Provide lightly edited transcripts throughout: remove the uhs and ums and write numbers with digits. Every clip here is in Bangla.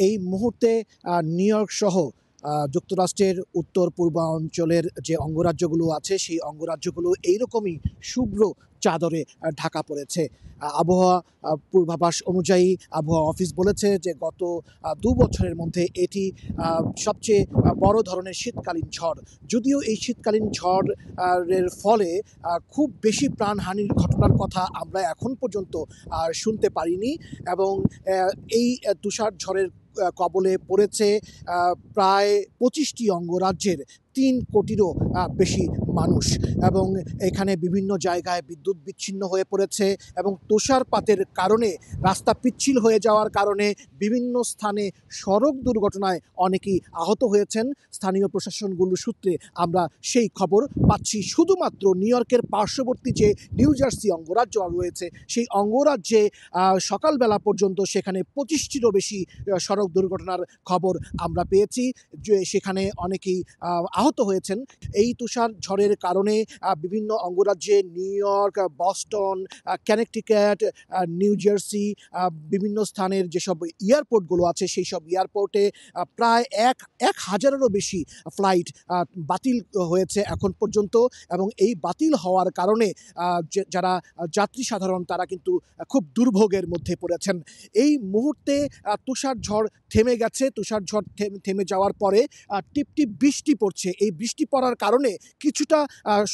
এই মুহূর্তে নিউ ইয়র্ক সহ যুক্তরাষ্ট্রের উত্তর পূর্বাঞ্চলের যে অঙ্গরাজ্যগুলো আছে সেই অঙ্গরাজ্যগুলো এইরকমই শুভ্র চাদরে ঢাকা পড়েছে। আবহাওয়া পূর্বাভাস অনুযায়ী আবহাওয়া অফিস বলেছে যে গত ২ বছরের মধ্যে এটি সবচেয়ে বড় ধরনের শীতকালীন ঝড়। যদিও এই শীতকালীন ঝড়ের ফলে খুব বেশি প্রাণহানির ঘটনার কথা আমরা এখন পর্যন্ত শুনতে পারিনি এবং এই তুষার ঝড়ের কবলে পড়েছে প্রায় ২৫টি অঙ্গরাজ্যের ৩ কোটিরও বেশি মানুষ এবং এখানে বিভিন্ন জায়গায় বিদ্যুৎ বিচ্ছিন্ন হয়ে পড়েছে এবং তুষারপাতের কারণে রাস্তা পিচ্ছিল হয়ে যাওয়ার কারণে বিভিন্ন স্থানে সড়ক দুর্ঘটনায় অনেকেই আহত হয়েছেন। স্থানীয় প্রশাসনগুলোর সূত্রে আমরা সেই খবর পাচ্ছি। শুধুমাত্র নিউ ইয়র্কের পার্শ্ববর্তী যে নিউ জার্সি অঙ্গরাজ্য রয়েছে সেই অঙ্গরাজ্যে সকালবেলা পর্যন্ত সেখানে ২৫টিরও বেশি সড়ক দুর্ঘটনার খবর আমরা পেয়েছি, যে সেখানে অনেকেই আহত হয়েছেন। এই তুষার ঝড়ের কারণে বিভিন্ন অঙ্গরাজ্যে New York, Boston, Connecticut, New Jersey বিভিন্ন স্থানের যেসব এয়ারপোর্টগুলো আছে সেই সব এয়ারপোর্টে প্রায় এক হাজারেরও বেশি ফ্লাইট বাতিল হয়েছে এখন পর্যন্ত এবং এই বাতিল হওয়ার কারণে যারা যাত্রী সাধারণ তারা কিন্তু খুব দুর্ভোগের মধ্যে পড়েছেন। এই মুহূর্তে তুষার ঝড় থেমে গেছে। তুষার ঝড় থেমে যাওয়ার পরে টিপটিপ বৃষ্টি পড়ছে। এই বৃষ্টি পড়ার কারণে কিছুটা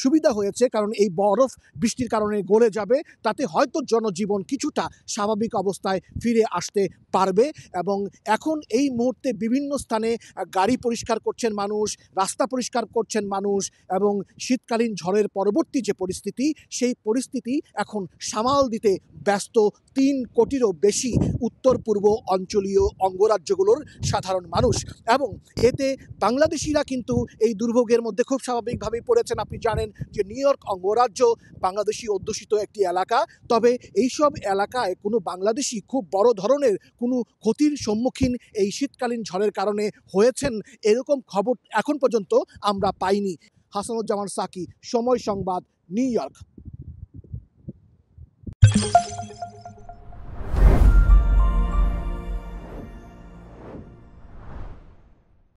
সুবিধা হয়েছে, কারণ এই বরফ বৃষ্টির কারণে গলে যাবে, তাতে হয়তো জনজীবন কিছুটা স্বাভাবিক অবস্থায় ফিরে আসতে পারবে। এবং এখন এই মুহূর্তে বিভিন্ন স্থানে গাড়ি পরিষ্কার করছেন মানুষ, রাস্তা পরিষ্কার করছেন মানুষ এবং শীতকালীন ঝড়ের পরবর্তী যে পরিস্থিতি সেই পরিস্থিতি এখন সামাল দিতে ব্যস্ত ৩ কোটিরও বেশি উত্তর পূর্ব অঞ্চলীয় অঙ্গরাজ্যগুলোর সাধারণ মানুষ। এবং এতে বাংলাদেশিরা কিন্তু এই দুর্ভোগের মধ্যে খুব স্বাভাবিকভাবেই পড়েছেন। আপনি জানেন যে নিউ ইয়র্ক অঙ্গরাজ্য বাংলাদেশি অধ্যুষিত একটি এলাকা, তবে এইসব এলাকায় কোনো বাংলাদেশি খুব বড় ধরনের কোনো ক্ষতির সম্মুখীন এই শীতকালীন ঝড়ের কারণে হয়েছেন এরকম খবর এখন পর্যন্ত আমরা পাইনি। হাসানুজ্জামান সাকি, সময় সংবাদ, নিউ ইয়র্ক।